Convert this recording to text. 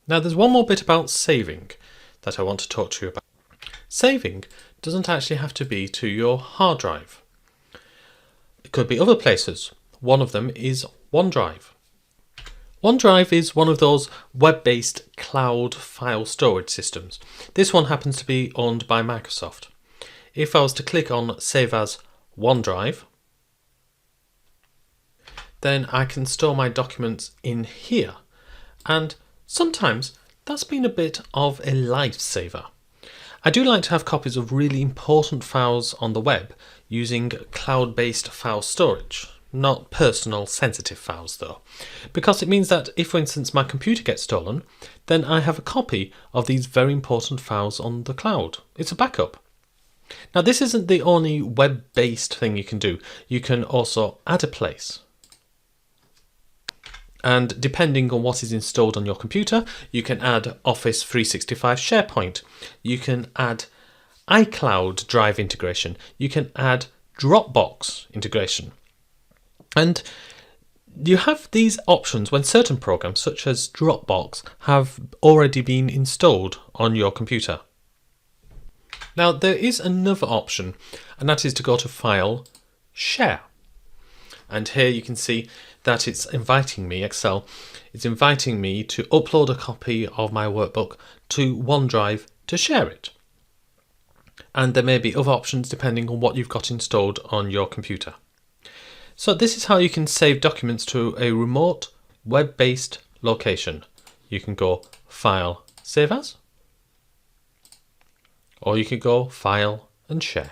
Now there's one more bit about saving that I want to talk to you about. Saving doesn't actually have to be to your hard drive. It could be other places. One of them is OneDrive. OneDrive is one of those web-based cloud file storage systems. This one happens to be owned by Microsoft. If I was to click on Save as OneDrive, then I can store my documents in here. And sometimes that's been a bit of a lifesaver. I do like to have copies of really important files on the web using cloud-based file storage. Not personal sensitive files though, because it means that if, for instance, my computer gets stolen, then I have a copy of these very important files on the cloud. It's a backup. Now this isn't the only web-based thing you can do. You can also add a place. And depending on what is installed on your computer, you can add Office 365 SharePoint. You can add iCloud Drive integration. You can add Dropbox integration. And you have these options when certain programs, such as Dropbox, have already been installed on your computer. Now there is another option, and that is to go to File, Share. And here you can see that it's inviting me, Excel, it's inviting me to upload a copy of my workbook to OneDrive to share it. And there may be other options depending on what you've got installed on your computer. So this is how you can save documents to a remote web-based location. You can go File, Save As, or you can go File and Share.